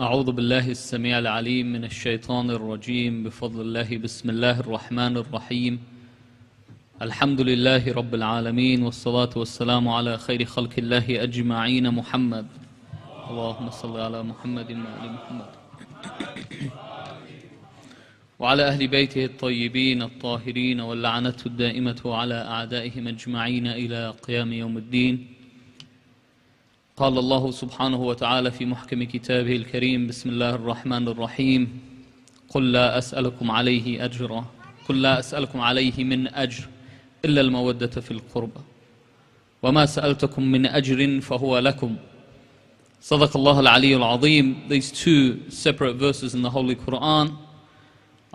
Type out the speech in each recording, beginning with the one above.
أعوذ بالله السميع العليم من الشيطان الرجيم بفضل الله بسم الله الرحمن الرحيم الحمد لله رب العالمين والصلاة والسلام على خير خلق الله أجمعين محمد اللهم صل على محمد وآل محمد وعلى أهل بيته الطيبين الطاهرين واللعنة الدائمة على أعدائهم أجمعين إلى قيام يوم الدين. قال الله سبحانه وتعالى في محكم كتابه الكريم بسم الله الرحمن الرحيم قل لا أسألكم عليه أجرا قل لا أسألكم عليه من أجر إلا المودة في القربى وما سألتكم من أجر فهو لكم. صدق الله العلي العظيم. These two separate verses in the Holy Quran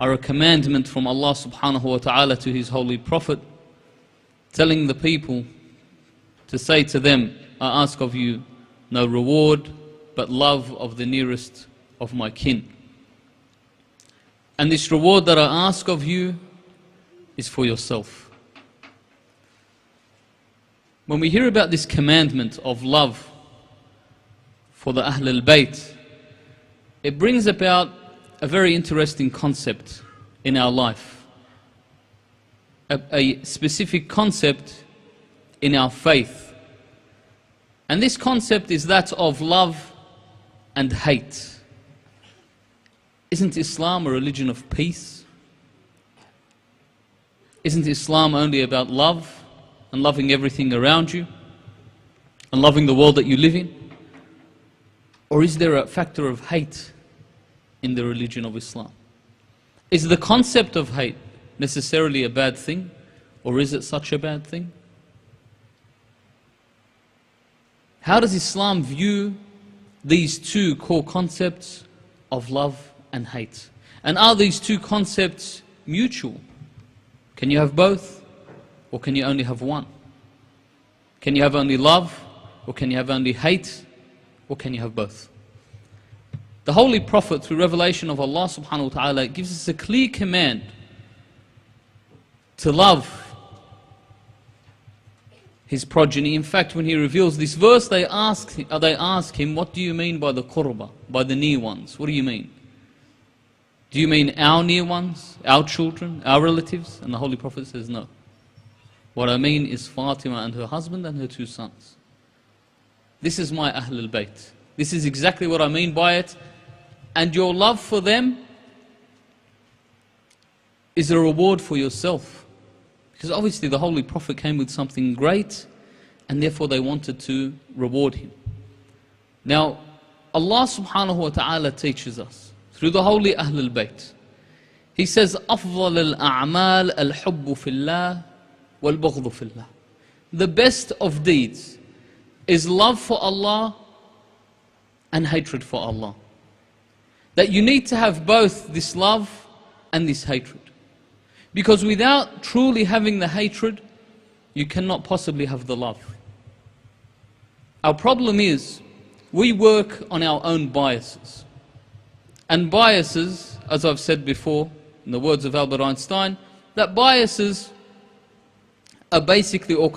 are a commandment from Allah subhanahu wa ta'ala to His Holy Prophet, telling the people to say to them, I ask of you no reward but love of the nearest of my kin. And this reward that I ask of you is for yourself. When we hear about this commandment of love for the Ahl al-Bayt, it brings about a very interesting concept in our life, a specific concept in our faith. And this concept is that of love and hate. Isn't Islam a religion of peace? Isn't Islam only about love and loving everything around you and loving the world that you live in? Or is there a factor of hate in the religion of Islam? Is the concept of hate necessarily a bad thing, or is it such a bad thing? How does Islam view these two core concepts of love and hate? And are these two concepts mutual? Can you have both, or can you only have one? Can you have only love, or can you have only hate, or can you have both? The Holy Prophet, through revelation of Allah subhanahu wa ta'ala, gives us a clear command to love his progeny. In fact, when he reveals this verse, they ask him, what do you mean by the qurba, by the near ones? What do you mean? Do you mean our near ones, our children, our relatives? And the Holy Prophet says, no. What I mean is Fatima and her husband and her two sons. This is my Ahl al-Bayt. This is exactly what I mean by it. And your love for them is a reward for yourself. Because obviously the Holy Prophet came with something great, and therefore they wanted to reward him. Now, Allah subhanahu wa ta'ala teaches us through the holy Ahl al-Bayt. He says, أفضل الأعمال الحب في الله والبغض في الله. The best of deeds is love for Allah and hatred for Allah. That you need to have both this love and this hatred. Because without truly having the hatred, you cannot possibly have the love. Our problem is, we work on our own biases. And biases, as I've said before, in the words of Albert Einstein, that biases are basically, or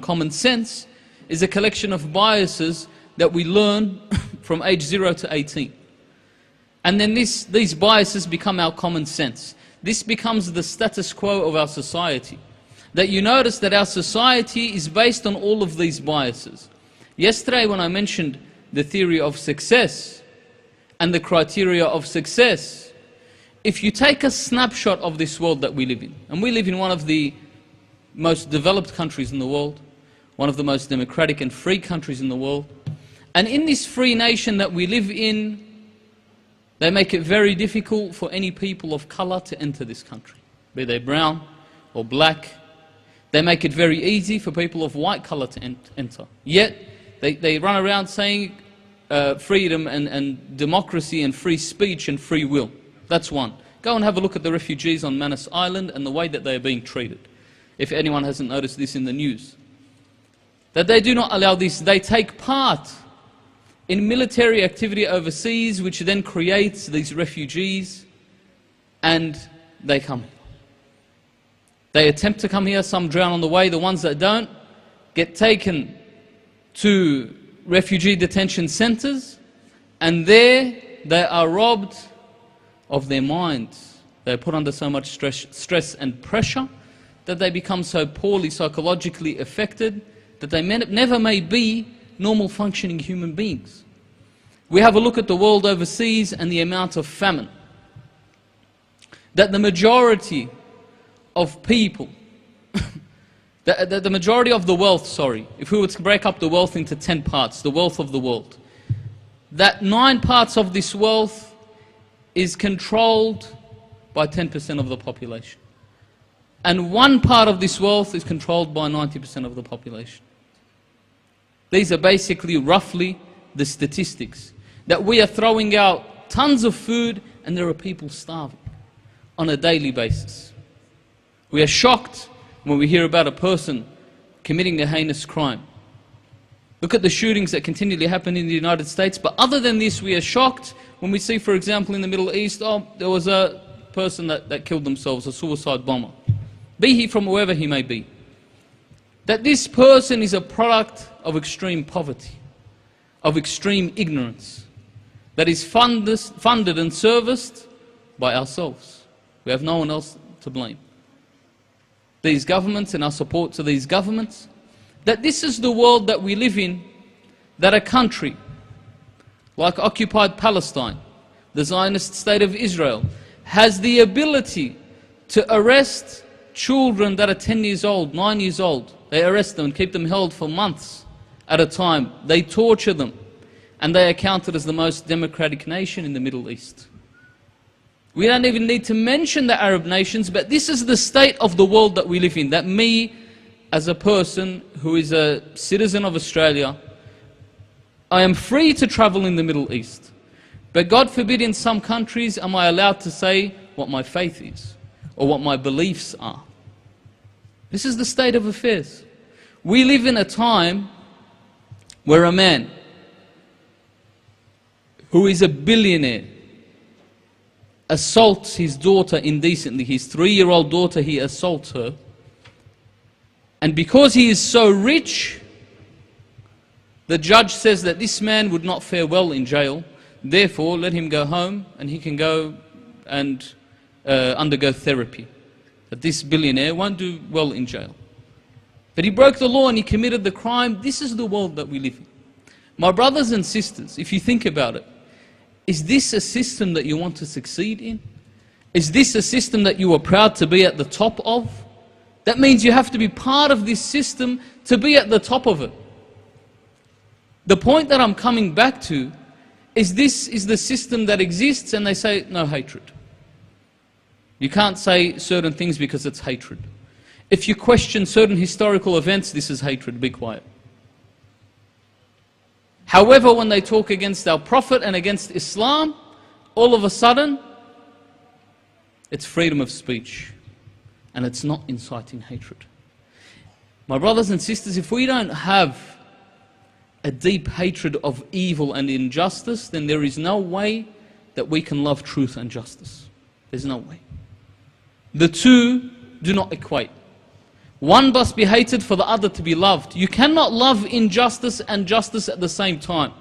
common sense, is a collection of biases that we learn from age 0 to 18. And then these biases become our common sense. This becomes the status quo of our society. That you notice that our society is based on all of these biases. Yesterday when I mentioned the theory of success and the criteria of success, if you take a snapshot of this world that we live in, and we live in one of the most developed countries in the world, one of the most democratic and free countries in the world, and in this free nation that we live in, they make it very difficult for any people of color to enter this country, be they brown or black. They make it very easy for people of white color to enter. Yet, they run around saying freedom and democracy and free speech and free will. That's one. Go and have a look at the refugees on Manus Island and the way that they are being treated. If anyone hasn't noticed this in the news. That they do not allow this. They take part in military activity overseas, which then creates these refugees, and they come. They attempt to come here, some drown on the way, the ones that don't get taken to refugee detention centers, and there they are robbed of their minds. They are put under so much stress and pressure that they become so poorly psychologically affected that they never may be normal functioning human beings. We have a look at the world overseas and the amount of famine. That the majority of people, the majority of the wealth, if we were to break up the wealth into 10 parts, the wealth of the world, that 9 parts of this wealth is controlled by 10% of the population. And 1 part of this wealth is controlled by 90% of the population. These are basically roughly the statistics. That we are throwing out tons of food and there are people starving on a daily basis. We are shocked when we hear about a person committing a heinous crime. Look at the shootings that continually happen in the United States. But other than this, we are shocked when we see, for example, in the Middle East, there was a person that killed themselves, a suicide bomber. Be he from wherever he may be. That this person is a product of extreme poverty, of extreme ignorance, that is funded and serviced by ourselves. We have no one else to blame. These governments and our support to these governments, that this is the world that we live in, that a country like occupied Palestine, the Zionist state of Israel, has the ability to arrest children that are 10 years old, 9 years old. They arrest them and keep them held for months at a time. They torture them. And they are counted as the most democratic nation in the Middle East. We don't even need to mention the Arab nations, but this is the state of the world that we live in. That me, as a person who is a citizen of Australia, I am free to travel in the Middle East. But God forbid, in some countries am I allowed to say what my faith is or what my beliefs are. This is the state of affairs. We live in a time where a man who is a billionaire assaults his daughter indecently, his 3-year-old daughter, he assaults her. And because he is so rich, the judge says that this man would not fare well in jail, therefore let him go home and he can go and undergo therapy. That this billionaire won't do well in jail. But he broke the law and he committed the crime. This is the world that we live in. My brothers and sisters, if you think about it, is this a system that you want to succeed in? Is this a system that you are proud to be at the top of? That means you have to be part of this system to be at the top of it. The point that I'm coming back to is this is the system that exists, and they say no hatred. You can't say certain things because it's hatred. If you question certain historical events, this is hatred, be quiet. However, when they talk against our Prophet and against Islam, all of a sudden, it's freedom of speech. And it's not inciting hatred. My brothers and sisters, if we don't have a deep hatred of evil and injustice, then there is no way that we can love truth and justice. There's no way. The two do not equate. One must be hated for the other to be loved. You cannot love injustice and justice at the same time.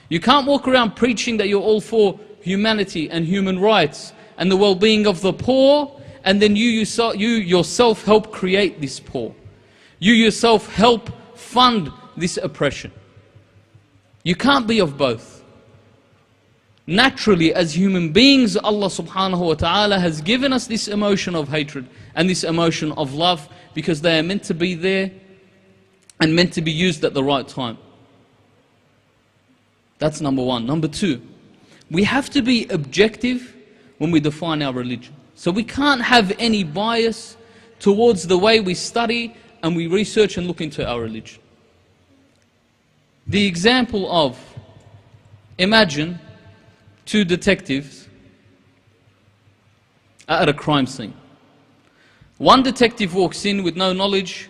You can't walk around preaching that you're all for humanity and human rights and the well-being of the poor, and then you yourself help create this poor. You yourself help fund this oppression. You can't be of both. Naturally, as human beings, Allah subhanahu wa ta'ala has given us this emotion of hatred and this emotion of love, because they are meant to be there and meant to be used at the right time. That's number one. Number two, we have to be objective when we define our religion. So we can't have any bias towards the way we study and we research and look into our religion. The example of, imagine 2 detectives are at a crime scene. One detective walks in with no knowledge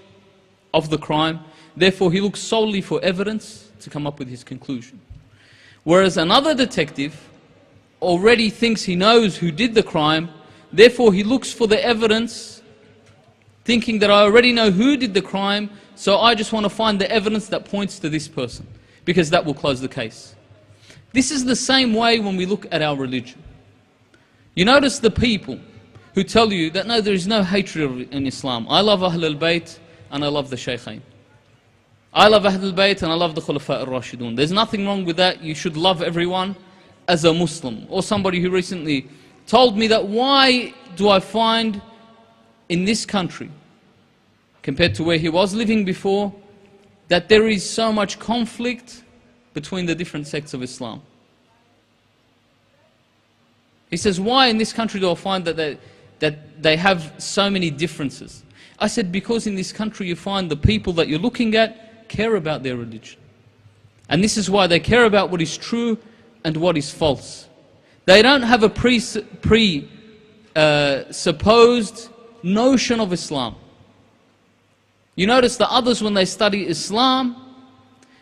of the crime, therefore he looks solely for evidence to come up with his conclusion. Whereas another detective already thinks he knows who did the crime, therefore he looks for the evidence, thinking that I already know who did the crime, so I just want to find the evidence that points to this person, because that will close the case. This is the same way when we look at our religion. You notice the people who tell you that no, there is no hatred in Islam. I love Ahlul Bayt and I love the Shaykhain. I love Ahlul Bayt and I love the Khulafa al-Rashidun. There's nothing wrong with that. You should love everyone as a Muslim. Or somebody who recently told me that why do I find in this country, compared to where he was living before, that there is so much conflict between the different sects of Islam. He says, why in this country do I find that they have so many differences? I said, because in this country you find the people that you're looking at care about their religion. And this is why they care about what is true and what is false. They don't have a supposed notion of Islam. You notice the others, when they study Islam,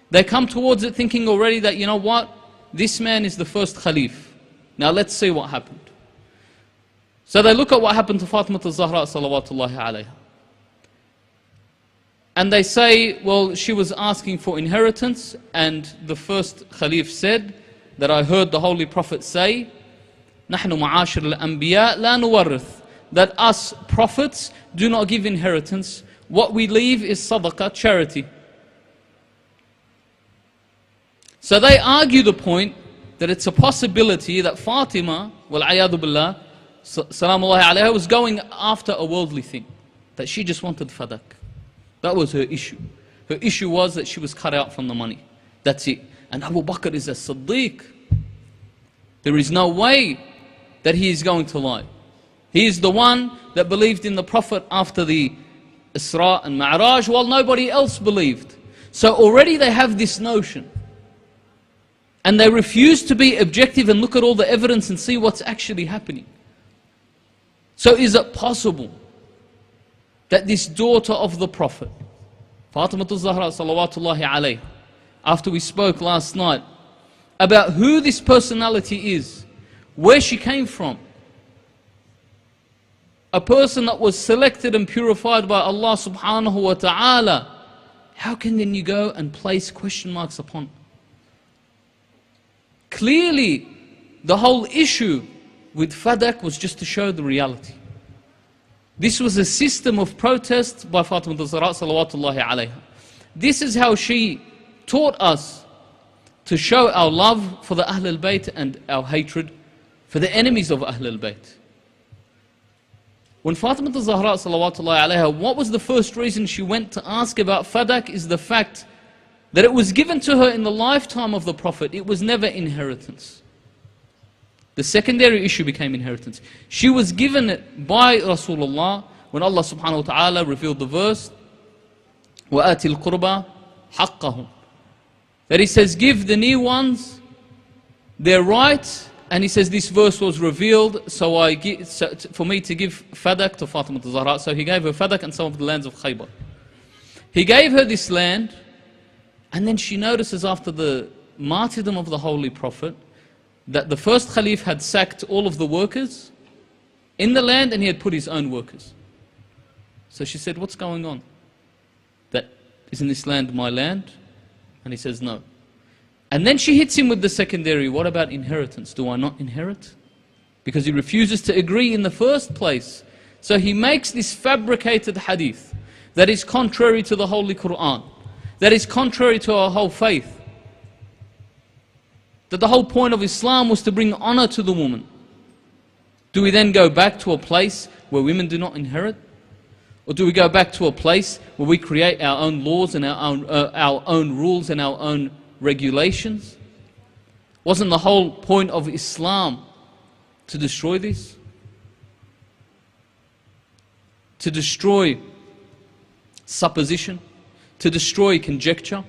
they come towards it thinking already that, you know what, this man is the first Khalif. Now let's see what happened. So they look at what happened to Fatimiyyah al-Zahra salawatullahi alayha. And they say, well, she was asking for inheritance, and the first Khalif said that I heard the Holy Prophet say, نحن معاشر الأنبياء لا نورث, that us prophets do not give inheritance. What we leave is sadaqah, charity. So they argue the point that it's a possibility that Fatima, wal-ayadu billah, salamullahi alayha, was going after a worldly thing. That she just wanted fadak. That was her issue. Her issue was that she was cut out from the money. That's it. And Abu Bakr is a Siddiq. There is no way that he is going to lie. He is the one that believed in the Prophet after the Isra and Ma'raj, while nobody else believed. So already they have this notion. And they refuse to be objective and look at all the evidence and see what's actually happening. So is it possible that this daughter of the Prophet, Fatimiyyah al-Zahra salawatullahi alayha, after we spoke last night about who this personality is, where she came from, a person that was selected and purified by Allah subhanahu wa ta'ala, how can then you go and place question marks upon it? Clearly, the whole issue with fadak was just to show the reality. This was a system of protest by Fatimiyyah al-Zahra salawatullahi alayha. This is how she taught us to show our love for the Ahlul Bayt and our hatred for the enemies of Ahlul Bayt. When Fatimiyyah al-Zahra salawatullahi alayha, what was the first reason she went to ask about fadak is the fact that it was given to her in the lifetime of the Prophet. It was never inheritance. The secondary issue became inheritance. She was given it by Rasulullah when Allah subhanahu wa ta'ala revealed the verse, وَآتِ الْقُرْبَى حَقَّهُمْ, that he says, give the near ones their right. And he says this verse was revealed for me to give fadak to Fatimiyyah al-Zahra. So he gave her fadak and some of the lands of Khaybar. He gave her this land, and then she notices after the martyrdom of the Holy Prophet that the first Khalif had sacked all of the workers in the land and he had put his own workers. So she said, what's going on? Isn't this land my land? And he says, no. And then she hits him with the secondary, what about inheritance? Do I not inherit? Because he refuses to agree in the first place. So he makes this fabricated hadith that is contrary to the Holy Quran, that is contrary to our whole faith. That the whole point of Islam was to bring honor to the woman. Do we then go back to a place where women do not inherit? Or do we go back to a place where we create our own laws and our own rules and our own regulations? Wasn't the whole point of Islam to destroy this? To destroy supposition? To destroy conjecture?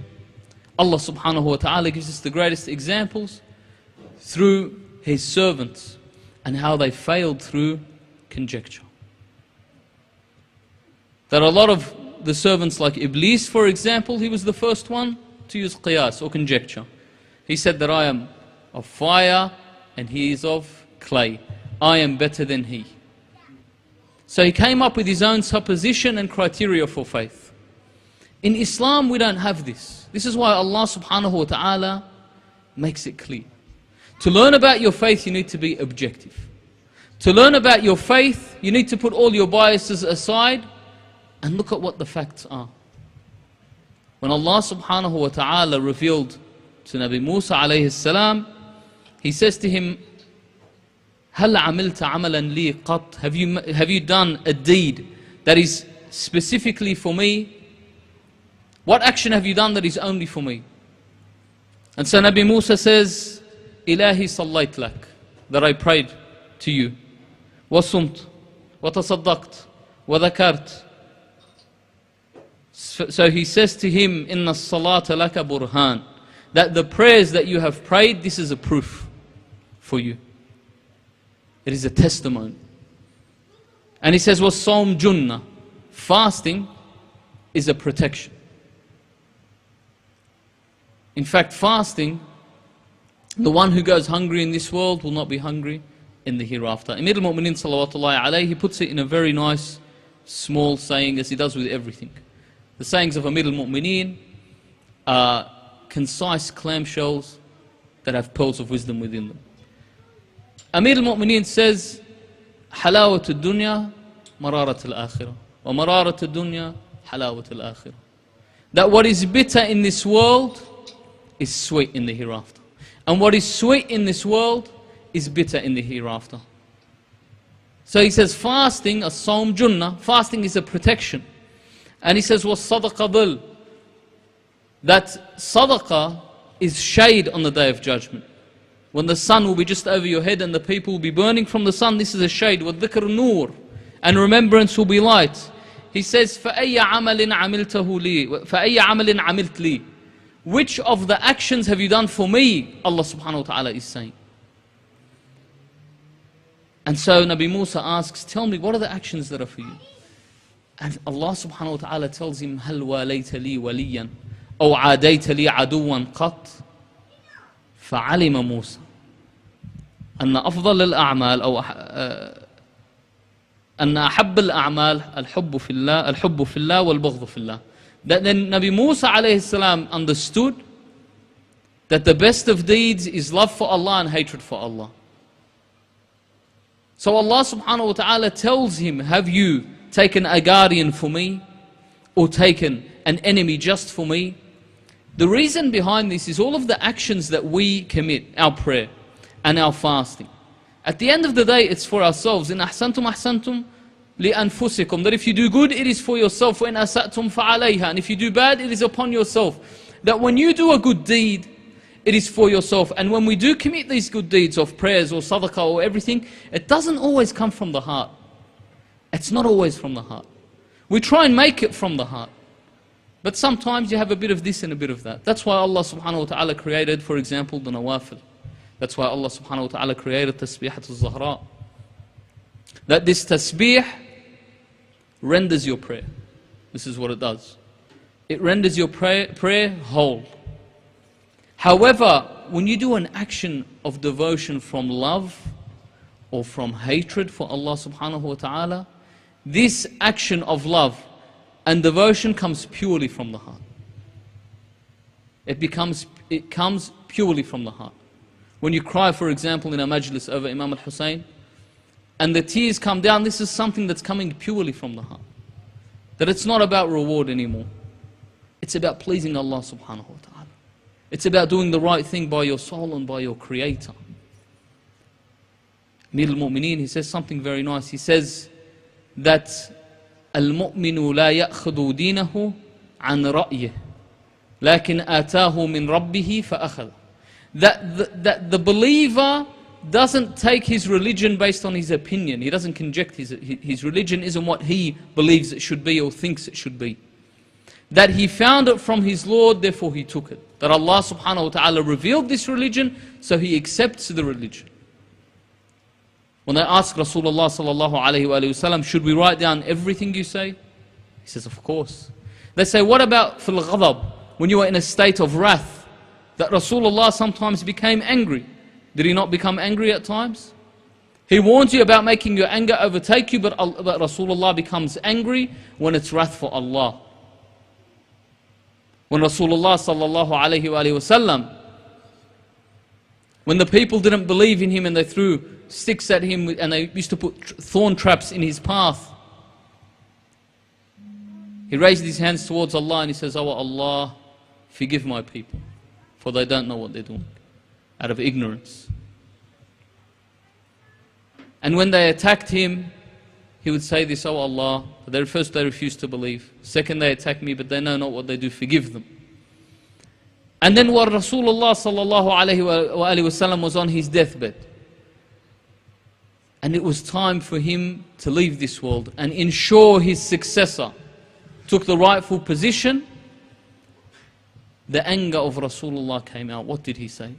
Allah subhanahu wa ta'ala gives us the greatest examples through His servants and how they failed through conjecture. There are a lot of the servants like Iblis, for example, he was the first one to use qiyas or conjecture. He said that I am of fire and he is of clay. I am better than he. So he came up with his own supposition and criteria for faith. In Islam we don't have this. This is why Allah subhanahu wa ta'ala makes it clear. To learn about your faith, you need to be objective. To learn about your faith, you need to put all your biases aside and look at what the facts are. When Allah subhanahu wa ta'ala revealed to Nabi Musa alayhi salam, He says to him, هَلْ عَمِلْتَ عَمَلًا لِي قَطْ Have you done a deed that is specifically for me? What action have you done that is only for me? And so Nabi Musa says, إِلَهِ صَلَّيْتْ لَكَ That I prayed to you. وَصُمْتْ وَتَصَدَّقْتْ وَذَكَرْتْ So he says to him, إِنَّ الصَّلَاةَ لَكَ بُرْهَانٍ That the prayers that you have prayed, this is a proof for you. It is a testimony. And he says, وَالصَّوْمْ جُنَّةٌ Fasting is a protection. In fact, fasting, the one who goes hungry in this world will not be hungry in the hereafter. Amir al-Mu'mineen salawatullahi alayhi, he puts it in a very nice, small saying, as he does with everything. The sayings of Amir al-Mu'mineen are concise clamshells that have pearls of wisdom within them. Amir al-Mu'mineen says, حلاوة الدنيا مرارة الآخرة ومرارة الدنيا حلاوة الآخرة. That what is bitter in this world is sweet in the hereafter. And what is sweet in this world is bitter in the hereafter. So he says fasting, as-sawm junnah, fasting is a protection. And he says, was-sadaqa dhil, that sadaqah is shade on the day of judgment. When the sun will be just over your head and the people will be burning from the sun, this is a shade. وَالذِّكْرُ nur, and remembrance will be light. He says, فَأَيَّ عَمَلٍ عَمِلْتَهُ لِي فَأَيَّ عَمَلٍ عَمِلْتْ لِي Which of the actions have you done for me? Allah subhanahu wa ta'ala is saying. And so Nabi Musa asks, tell me, what are the actions that are for you? And Allah subhanahu wa ta'ala tells him, هَلْ وَالَيْتَ لِي وَلِيًّا أَوْ عَادَيْتَ لِي عَدُوًا قَطْ فعلم موسى أن أفضل الأعمال أو أن أحب الأعمال الحب في الله والبغض في الله. That then Nabi Musa alayhi salam understood that the best of deeds is love for Allah and hatred for Allah. So Allah subhanahu wa ta'ala tells him, have you taken a guardian for me or taken an enemy just for me? The reason behind this is all of the actions that we commit, our prayer and our fasting. At the end of the day, it's for ourselves. In ahsantum ahsantum li anfusikum. That if you do good, it is for yourself. وَإِنْ أَسَأْتُمْ فَعَلَيْهَا. And if you do bad, it is upon yourself. That when you do a good deed, it is for yourself. And when we do commit these good deeds of prayers or sadaqah or everything, it doesn't always come from the heart. It's not always from the heart. We try and make it from the heart. But sometimes you have a bit of this and a bit of that. That's why Allah subhanahu wa ta'ala created, for example, the nawafil. That's why Allah subhanahu wa ta'ala created tasbihat al-zahra. That this tasbih renders your prayer. This is what it does. It renders your prayer whole. However, when you do an action of devotion from love or from hatred for Allah subhanahu wa ta'ala, this action of love and devotion comes purely from the heart. It comes purely from the heart. When you cry, for example, in a majlis over Imam al-Hussein, and the tears come down, this is something that's coming purely from the heart. That it's not about reward anymore. It's about pleasing Allah subhanahu wa ta'ala. It's about doing the right thing by your soul and by your Creator. Amir al-Mu'mineen, he says something very nice. He says that المؤمن لا يأخذ دينه عن رأيه لكن آتاه من ربه فأخذ. That the believer doesn't take his religion based on his opinion. He doesn't conject his religion isn't what he believes it should be or thinks it should be. That he found it from his Lord, therefore he took it. That Allah subhanahu wa ta'ala revealed this religion, so he accepts the religion. When they ask Rasulullah sallallahu alayhi wa sallam, should we write down everything you say? He says, of course. They say, what about fil ghadab, when you are in a state of wrath? That Rasulullah sometimes became angry. Did he not become angry at times? He warns you about making your anger overtake you, but Rasulullah becomes angry when it's wrath for Allah. When Rasulullah sallallahu alayhi wa sallam, When the people didn't believe in him and they threw sticks at him and they used to put thorn traps in his path, he raised his hands towards Allah and he says, "Oh Allah, forgive my people, for they don't know what they're doing," out of ignorance. And when they attacked him, he would say this, "Oh Allah, first they refused to believe. Second, they attack me, but they know not what they do. Forgive them." And then when Rasulullah sallallahu alayhi wa sallam was on his deathbed, and it was time for him to leave this world and ensure his successor took the rightful position, the anger of Rasulullah came out. What did he say?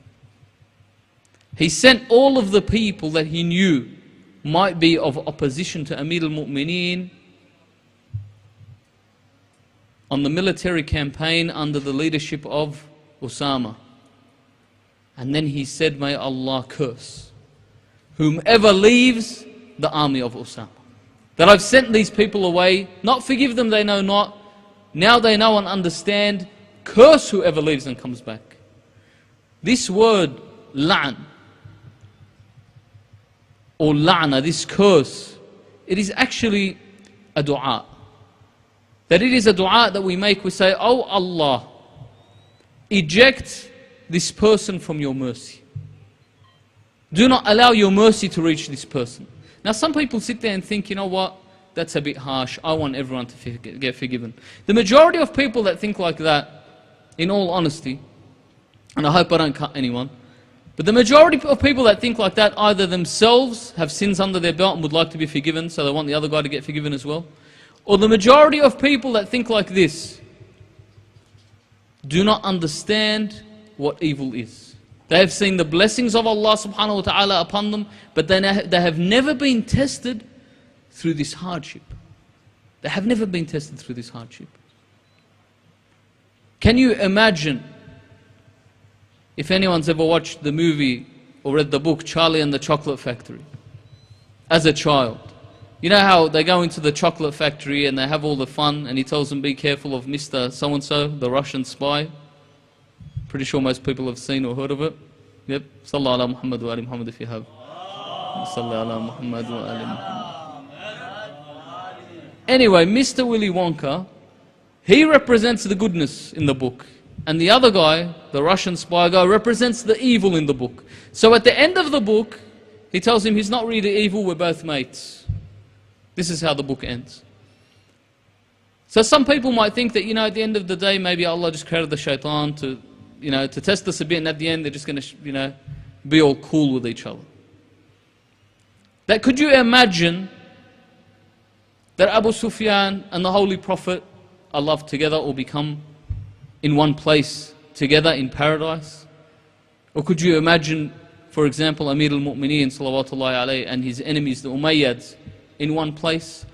He sent all of the people that he knew might be of opposition to Amir al-Mu'mineen on the military campaign under the leadership of Usama. And then he said, "May Allah curse whomever leaves the army of Usama. That I've sent these people away, not forgive them, they know not. Now they know and understand. Curse whoever leaves and comes back." This word, la'an, or la'na, this curse, it is actually a dua. That it is a dua that we make, we say, "Oh Allah, eject this person from your mercy. Do not allow your mercy to reach this person." Now some people sit there and think, you know what, that's a bit harsh, I want everyone to get forgiven. The majority of people that think like that, in all honesty, and I hope I don't cut anyone, but the majority of people that think like that either themselves have sins under their belt and would like to be forgiven, so they want the other guy to get forgiven as well, or the majority of people that think like this do not understand what evil is. They have seen the blessings of Allah subhanahu wa ta'ala upon them, but they have never been tested through this hardship. They have never been tested through this hardship. Can you imagine, if anyone's ever watched the movie or read the book Charlie and the Chocolate Factory, as a child, you know how they go into the chocolate factory and they have all the fun and he tells them, "Be careful of Mr. So-and-so, the Russian spy." Pretty sure most people have seen or heard of it. Yep. Sallallahu ala Muhammad wa ali Muhammad if you have. Sallallahu ala Muhammad wa ali Muhammad. Anyway, Mr. Willy Wonka, he represents the goodness in the book. And the other guy, the Russian spy guy, represents the evil in the book. So at the end of the book, he tells him he's not really evil, we're both mates. This is how the book ends. So some people might think that, at the end of the day, maybe Allah just created the shaitan to test us a bit, and at the end they're just going to, be all cool with each other. That could you imagine that Abu Sufyan and the Holy Prophet are loved together or become in one place together in paradise? Or could you imagine, for example, Amir al-Mu'mineen salawatullahi alayhi and his enemies, the Umayyads, in one place?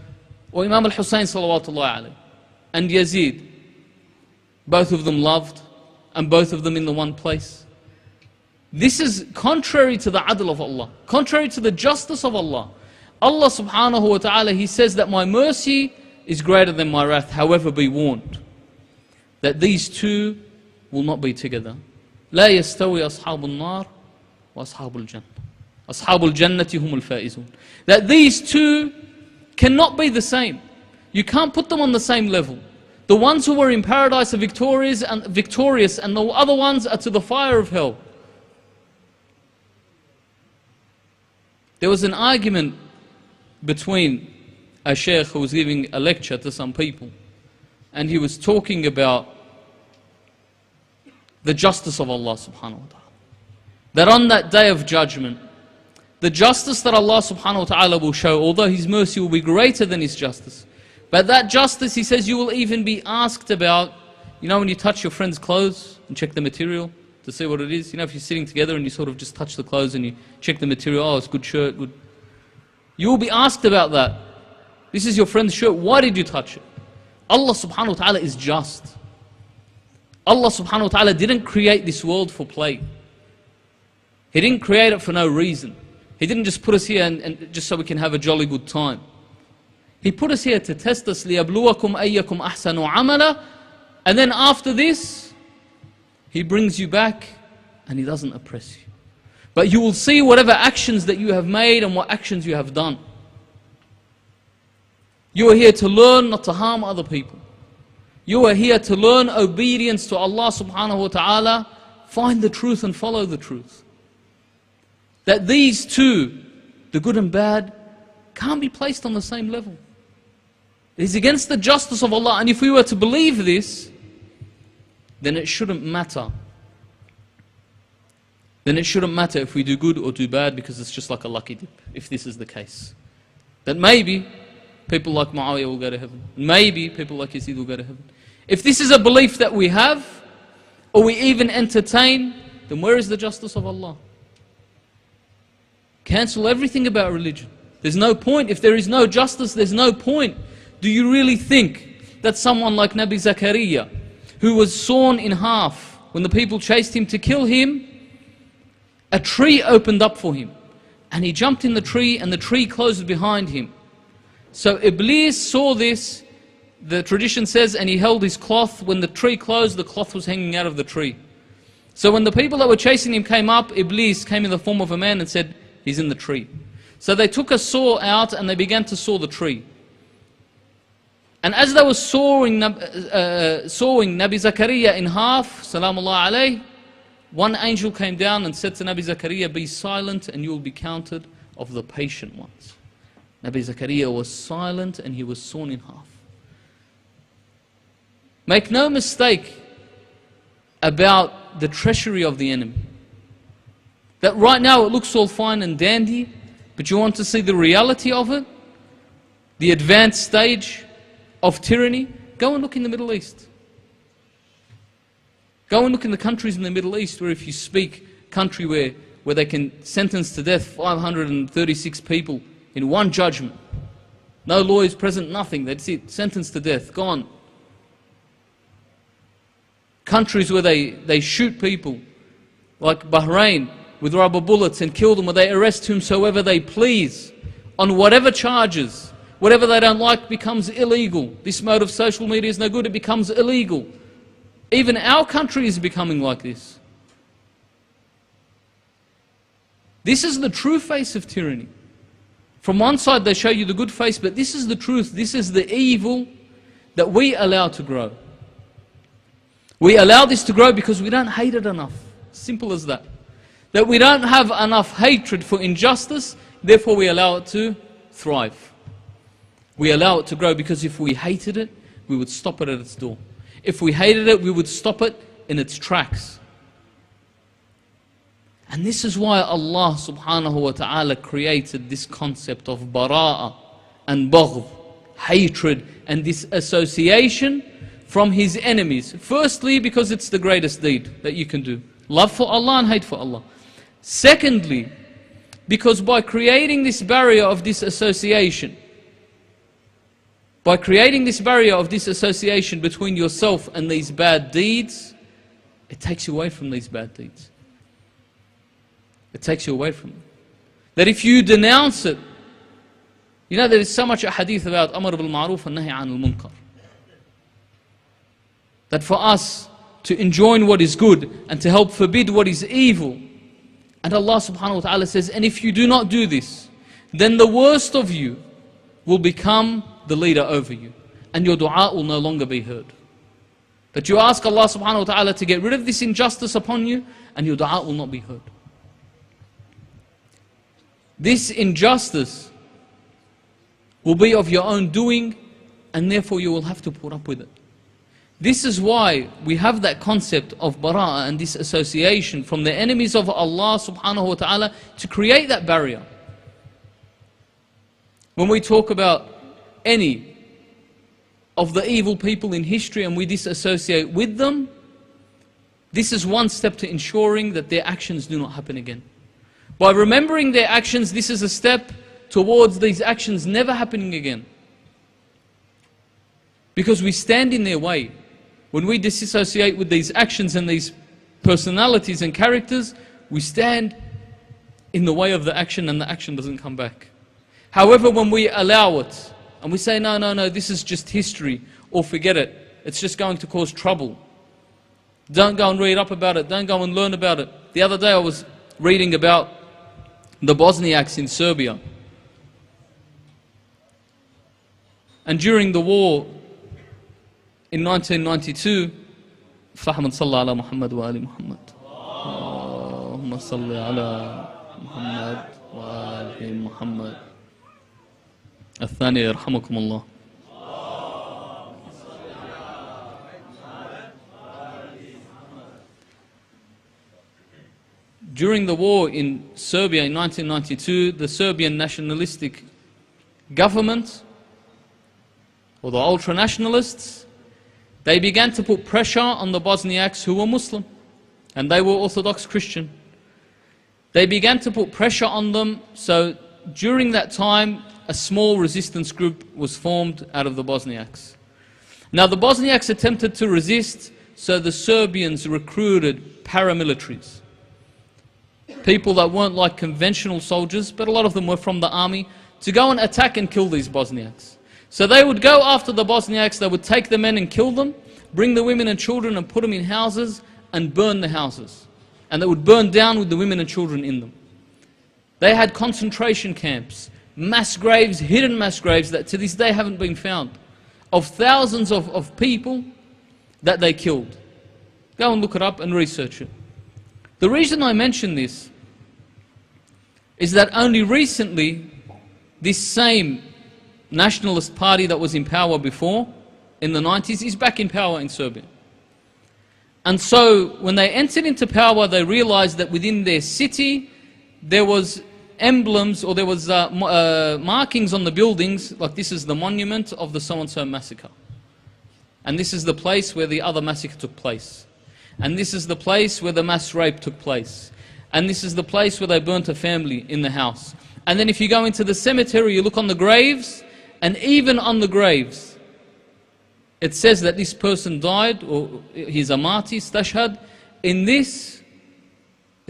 Or Imam al-Hussein salawatullahi alayhi and Yazid, both of them loved and both of them in the one place? This is contrary to the adl of Allah, contrary to the justice of Allah. Allah subhanahu wa ta'ala, He says that my mercy is greater than my wrath. However, be warned that these two will not be together. لا يستوي أصحاب النار وأصحاب الجنة. أصحاب الجنة هم الفائزون. That these two cannot be the same. You can't put them on the same level. The ones who were in paradise are victorious, and the other ones are to the fire of hell. There was an argument between a Shiekh who was giving a lecture to some people, and he was talking about the justice of Allah subhanahu wa ta'ala. That on that day of judgment, the justice that Allah subhanahu wa ta'ala will show, although His mercy will be greater than His justice, but that justice, He says, you will even be asked about, when you touch your friend's clothes and check the material to see what it is. If you're sitting together and you sort of just touch the clothes and you check the material, oh, it's a good shirt, good. You will be asked about that. This is your friend's shirt, why did you touch it? Allah subhanahu wa ta'ala is just. Allah subhanahu wa ta'ala didn't create this world for play. He didn't create it for no reason. He didn't just put us here and just so we can have a jolly good time. He put us here to test us, لِيَبْلُوَكُمْ أَيَّكُمْ أَحْسَنُ عَمَلًا. And then after this, He brings you back and He doesn't oppress you. But you will see whatever actions that you have made and what actions you have done. You are here to learn not to harm other people. You are here to learn obedience to Allah subhanahu wa ta'ala. Find the truth and follow the truth. That these two, the good and bad, can't be placed on the same level. It is against the justice of Allah. And if we were to believe this, then it shouldn't matter. Then it shouldn't matter if we do good or do bad, because it's just like a lucky dip, if this is the case. That maybe people like Muawiyah will go to heaven. Maybe people like Yazid will go to heaven. If this is a belief that we have, or we even entertain, then where is the justice of Allah? Cancel everything about religion. There's no point. If there is no justice, there's no point. Do you really think that someone like Nabi Zakaria, who was sawn in half when the people chased him to kill him, a tree opened up for him, and he jumped in the tree, and the tree closed behind him. So Iblis saw this, the tradition says, and he held his cloth. When the tree closed, the cloth was hanging out of the tree. So when the people that were chasing him came up, Iblis came in the form of a man and said, he's in the tree. So they took a saw out and they began to saw the tree. And as they were sawing Nabi Zakaria in half, salamullah alayh, one angel came down and said to Nabi Zakaria, be silent and you will be counted of the patient ones. Nabi Zakaria was silent and he was sawn in half. Make no mistake about the treachery of the enemy. That right now it looks all fine and dandy, but you want to see the reality of it, the advanced stage of tyranny, go and look in the Middle East. Go and look in the countries in the Middle East where if you speak country where they can sentence to death 536 people in one judgment. No lawyers present, nothing. That's it. Sentenced to death. Gone. Countries where they shoot people, like Bahrain, with rubber bullets and kill them, where they arrest whomsoever they please on whatever charges. Whatever they don't like becomes illegal. This mode of social media is no good. It becomes illegal. Even our country is becoming like this. This is the true face of tyranny. From one side they show you the good face, but this is the truth. This is the evil that we allow to grow. We allow this to grow because we don't hate it enough. Simple as that. That we don't have enough hatred for injustice, therefore we allow it to thrive. We allow it to grow because if we hated it, we would stop it at its door. If we hated it, we would stop it in its tracks. And this is why Allah subhanahu wa ta'ala created this concept of bara'ah and baghd, hatred and disassociation from His enemies. Firstly, because it's the greatest deed that you can do. Love for Allah and hate for Allah. Secondly, because by creating this barrier of disassociation, by creating this barrier of disassociation between yourself and these bad deeds, it takes you away from these bad deeds. It takes you away from them. That if you denounce it, you know there is so much a hadith about Amr bil Ma'ruf and Nahi anil Munkar. That for us to enjoin what is good and to help forbid what is evil. And Allah subhanahu wa ta'ala says, and if you do not do this, then the worst of you will become the leader over you. And your dua will no longer be heard. That you ask Allah subhanahu wa ta'ala to get rid of this injustice upon you, and your dua will not be heard. This injustice will be of your own doing, and therefore you will have to put up with it. This is why we have that concept of bara'ah and disassociation from the enemies of Allah subhanahu wa ta'ala to create that barrier. When we talk about any of the evil people in history and we disassociate with them, this is one step to ensuring that their actions do not happen again. By remembering their actions, this is a step towards these actions never happening again. Because we stand in their way. When we disassociate with these actions and these personalities and characters, we stand in the way of the action and the action doesn't come back. However, when we allow it and we say, no, this is just history, or forget it, it's just going to cause trouble. Don't go and read up about it, don't go and learn about it. The other day I was reading about the Bosniaks in Serbia. And during the war in 1992, فَحْمَدْ صَلَّى عَلَى مُحَمَّدْ وَآلِ مُحَمَّدْ اللهم صل على محمد وآل محمد الثانية يرحمكم الله. During the war in Serbia in 1992, the Serbian nationalistic government, or the ultra-nationalists, they began to put pressure on the Bosniaks who were Muslim, and they were Orthodox Christian. They began to put pressure on them, so during that time, a small resistance group was formed out of the Bosniaks. Now the Bosniaks attempted to resist, so the Serbians recruited paramilitaries. People that weren't like conventional soldiers, but a lot of them were from the army, to go and attack and kill these Bosniaks. So they would go after the Bosniaks, they would take the men and kill them, bring the women and children and put them in houses and burn the houses. And they would burn down with the women and children in them. They had concentration camps, mass graves, hidden mass graves that to this day haven't been found, of thousands of people that they killed. Go and look it up and research it. The reason I mention this is that only recently this same nationalist party that was in power before, in the 90s, is back in power in Serbia. And so when they entered into power, they realized that within their city there was emblems, or there was markings on the buildings, like this is the monument of the so-and-so massacre. And this is the place where the other massacre took place. And this is the place where the mass rape took place. And this is the place where they burnt a family in the house. And then if you go into the cemetery, you look on the graves, and even on the graves, it says that this person died, or he's a martyr, stashhad, in this,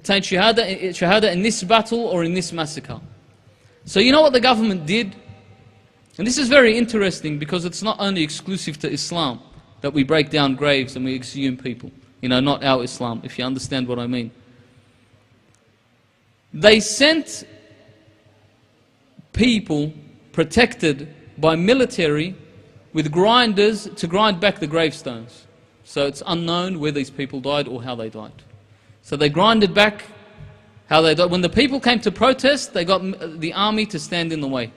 shahada in this battle or in this massacre. So you know what the government did? And this is very interesting, because it's not only exclusive to Islam that we break down graves and we exhume people. You know, not our Islam, if you understand what I mean. They sent people protected by military with grinders to grind back the gravestones. So it's unknown where these people died or how they died. So they grinded back how they died. When the people came to protest, they got the army to stand in the way.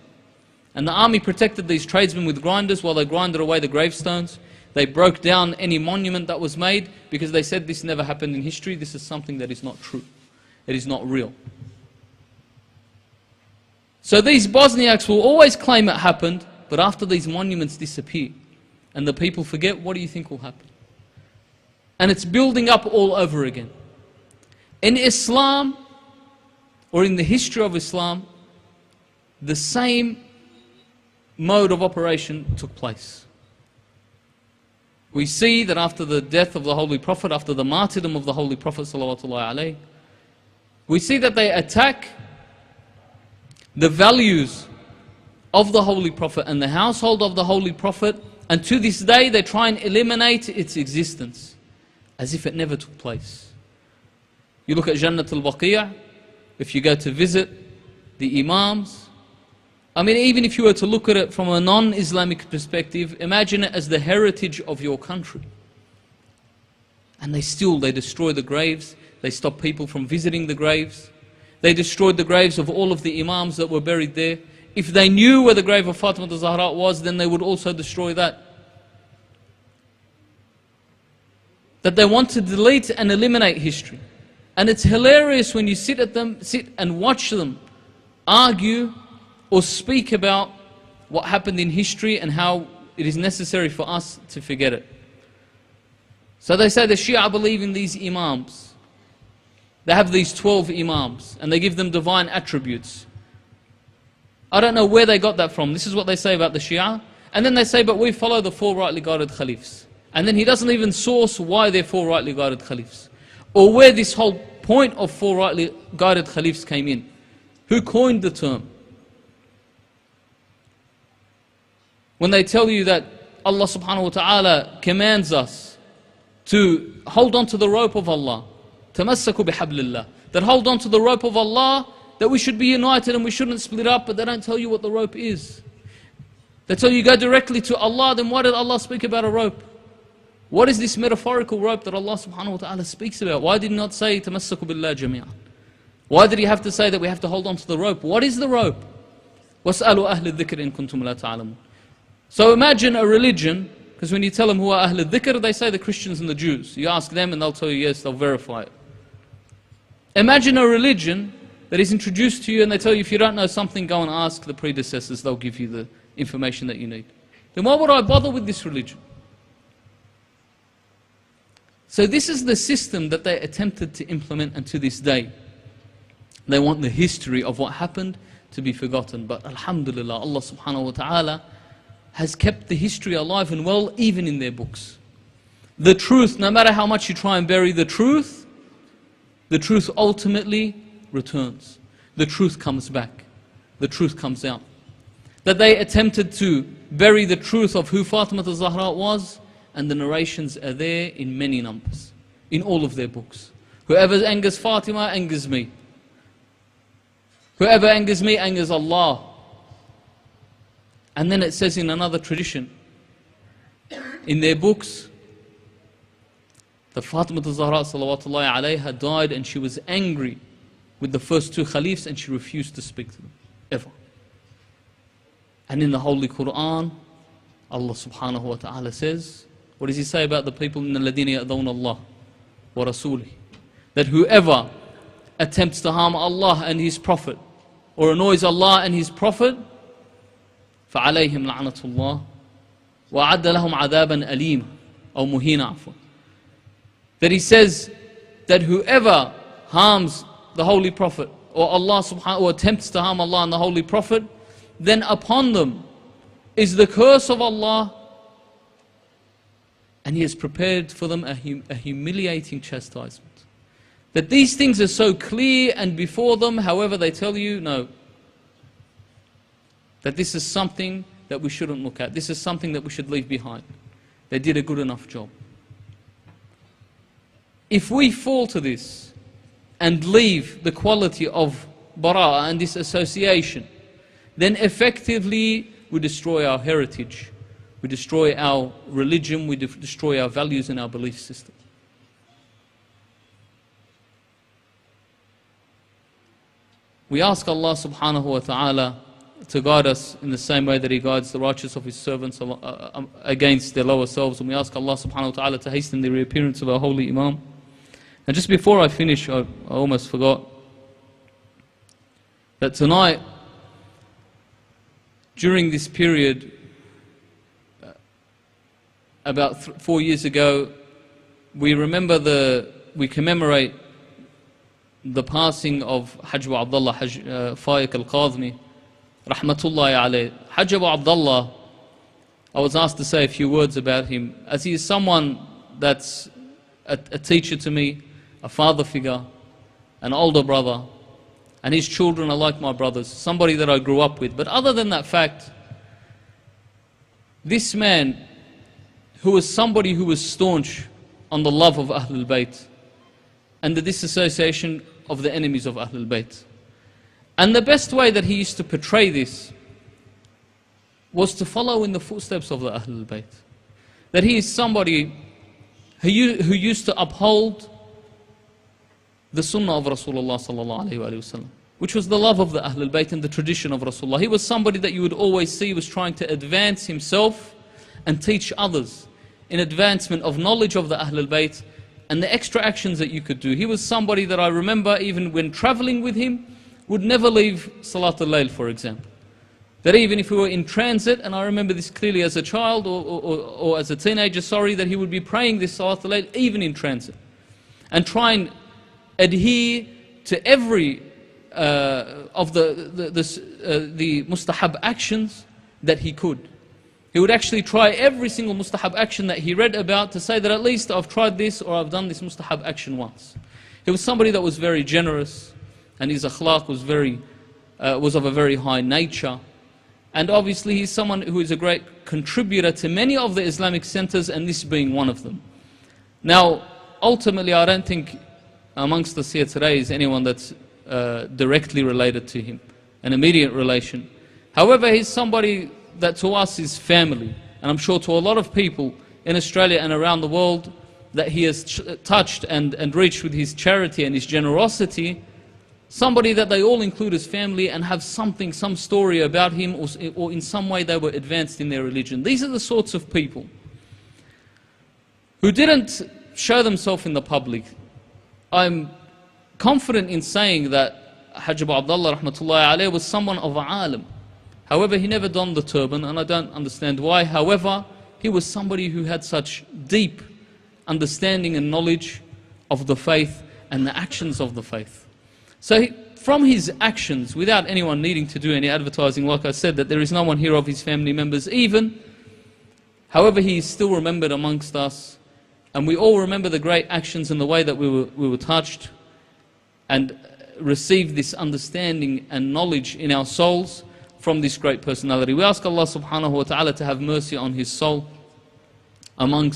And the army protected these tradesmen with grinders while they grinded away the gravestones. They broke down any monument that was made, because they said this never happened in history, this is something that is not true. It is not real. So these Bosniaks will always claim it happened, but after these monuments disappear and the people forget, what do you think will happen? And it's building up all over again. In Islam, or in the history of Islam, the same mode of operation took place. We see that after the death of the Holy Prophet, after the martyrdom of the Holy Prophet ﷺ, we see that they attack the values of the Holy Prophet and the household of the Holy Prophet, and to this day they try and eliminate its existence as if it never took place. You look at Jannat al-Baqi', if you go to visit the Imams, I mean, even if you were to look at it from a non-Islamic perspective, imagine it as the heritage of your country. And they destroy the graves, they stop people from visiting the graves, they destroyed the graves of all of the Imams that were buried there. If they knew where the grave of Fatima al-Zahra was, then they would also destroy that. That they want to delete and eliminate history. And it's hilarious when you sit and watch them argue or speak about what happened in history and how it is necessary for us to forget it. So they say the Shia believe in these Imams. They have these 12 Imams and they give them divine attributes. I don't know where they got that from. This is what they say about the Shia. And then they say, but we follow the 4 rightly guided Caliphs. And then he doesn't even source why they're 4 rightly guided Caliphs, or where this whole point of 4 rightly guided Caliphs came in. Who coined the term? When they tell you that Allah subhanahu wa ta'ala commands us to hold on to the rope of Allah, تَمَسَّكُوا بِحَبْلِ اللَّهِ, that hold on to the rope of Allah, that we should be united and we shouldn't split up, but they don't tell you what the rope is. They tell you go directly to Allah, then why did Allah speak about a rope? What is this metaphorical rope that Allah subhanahu wa ta'ala speaks about? Why did He not say, تَمَسَّكُوا بِاللَّهِ جَمِيعًا? Why did He have to say that we have to hold on to the rope? What is the rope? وَاسْأَلُوا أَهْلِ الذِّكْرِ إِن كُنْتُمْ لَا تَعْلَمُونَ. So imagine a religion, because when you tell them who are Ahl al-Dhikr, they say the Christians and the Jews. You ask them and they'll tell you yes, they'll verify it. Imagine a religion that is introduced to you and they tell you if you don't know something, go and ask the predecessors, they'll give you the information that you need. Then why would I bother with this religion? So this is the system that they attempted to implement, and to this day they want the history of what happened to be forgotten. But alhamdulillah, Allah subhanahu wa ta'ala has kept the history alive and well, even in their books. The truth, no matter how much you try and bury the truth ultimately returns. The truth comes back. The truth comes out. That they attempted to bury the truth of who Fatimah al-Zahra was, and the narrations are there in many numbers, in all of their books. Whoever angers Fatima angers me. Whoever angers me angers Allah. And then it says in another tradition, in their books, that Fatima al-Zahra salawatullahi alayha died and she was angry with the first two Khalifs and she refused to speak to them, ever. And in the Holy Quran, Allah subhanahu wa ta'ala says, what does He say about the people in الَّذِينَ يَأْذَوْنَ اللَّهِ وَرَسُولِهِ? That whoever attempts to harm Allah and His Prophet, or annoys Allah and His Prophet, فَعَلَيْهِمْ لَعْنَةُ اللَّهِ وَأَعَدَّ لَهُمْ عَذَابًا أَلِيمًا أو مُهِينًا عفوا. That He says that whoever harms the Holy Prophet, or Allah subhanahu, or attempts to harm Allah and the Holy Prophet, then upon them is the curse of Allah, and He has prepared for them a humiliating chastisement. That these things are so clear and before them, however they tell you, no. That this is something that we shouldn't look at. This is something that we should leave behind. They did a good enough job. If we fall to this and leave the quality of bara'ah and this association, then effectively we destroy our heritage, we destroy our religion, we destroy our values and our belief system. We ask Allah subhanahu wa ta'ala to guide us in the same way that He guides the righteous of His servants against their lower selves, and we ask Allah subhanahu wa ta'ala to hasten the reappearance of our holy Imam. And just before I finish, I almost forgot that tonight, during this period, about 4 years ago, we commemorate the passing of Hajj Abu Abdullah Faiq al-Qadhmi, rahmatullahi alayh. Hajj Abu Abdullah, I was asked to say a few words about him, as he is someone that's a teacher to me, a father figure, an older brother, and his children are like my brothers, somebody that I grew up with. But other than that fact, this man, who was somebody who was staunch on the love of Ahlul Bayt and the disassociation of the enemies of Ahlul Bayt. And the best way that he used to portray this was to follow in the footsteps of the Ahlul Bayt. That he is somebody who used to uphold the sunnah of Rasulullah sallallahu alayhi wa sallam, which was the love of the Ahlul Bayt and the tradition of Rasulullah. He was somebody that you would always see was trying to advance himself and teach others in advancement of knowledge of the Ahlul Bayt and the extra actions that you could do. He was somebody that I remember, even when traveling with him, would never leave Salat al-Layl, for example. That even if we were in transit, and I remember this clearly as a child or as a teenager, that he would be praying this Salat al-Layl even in transit, and try and adhere to every of the mustahab actions that he could. He would actually try every single mustahab action that he read about to say that at least I've tried this or I've done this mustahab action once. He was somebody that was very generous, and his akhlaq was of a very high nature. And obviously he's someone who is a great contributor to many of the Islamic centers, and this being one of them. Now, ultimately I don't think amongst us here today is anyone that's directly related to him, an immediate relation. However, he's somebody that to us is family, and I'm sure to a lot of people in Australia and around the world that he has touched and reached with his charity and his generosity, somebody that they all include as family and have something, some story about him, or in some way they were advanced in their religion. These are the sorts of people who didn't show themselves in the public. I'm confident in saying that Hajj Abu Abdullah rahmatullahi alayhi was someone of alim. However, he never donned the turban, and I don't understand why. However, he was somebody who had such deep understanding and knowledge of the faith and the actions of the faith. So from his actions, without anyone needing to do any advertising, like I said, that there is no one here of his family members even, however, he is still remembered amongst us, and we all remember the great actions and the way that we were touched and received this understanding and knowledge in our souls from this great personality. We ask Allah subhanahu wa ta'ala to have mercy on his soul along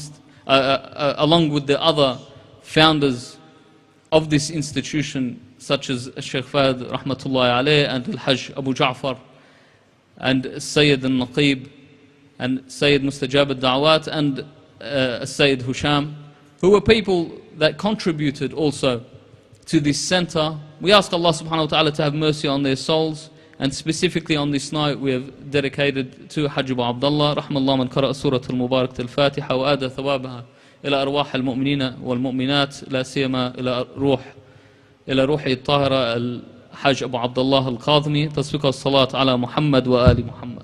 with the other founders of this institution, such as Sheikh Fahd rahmatullahi alayhi and Al-Hajj Abu Ja'far and Sayyid al-Naqib and Sayyid Mustajab al-Da'wat and Sayyid Husham, who were people that contributed also to this center. We ask Allah subhanahu wa ta'ala to have mercy on their souls, and specifically on this night we have dedicated to Hajj Abu Abdullah rahmallahu man qara'a surat al-Mubarak al-Fatiha wa ada thawabaha ila arwah al-mu'minina wal-mu'minat la siyama ila ruhi al-tahira al-Hajj Abu Abdullah al-Qadhmi tasfiq as-salat ala Muhammad wa ali Muhammad.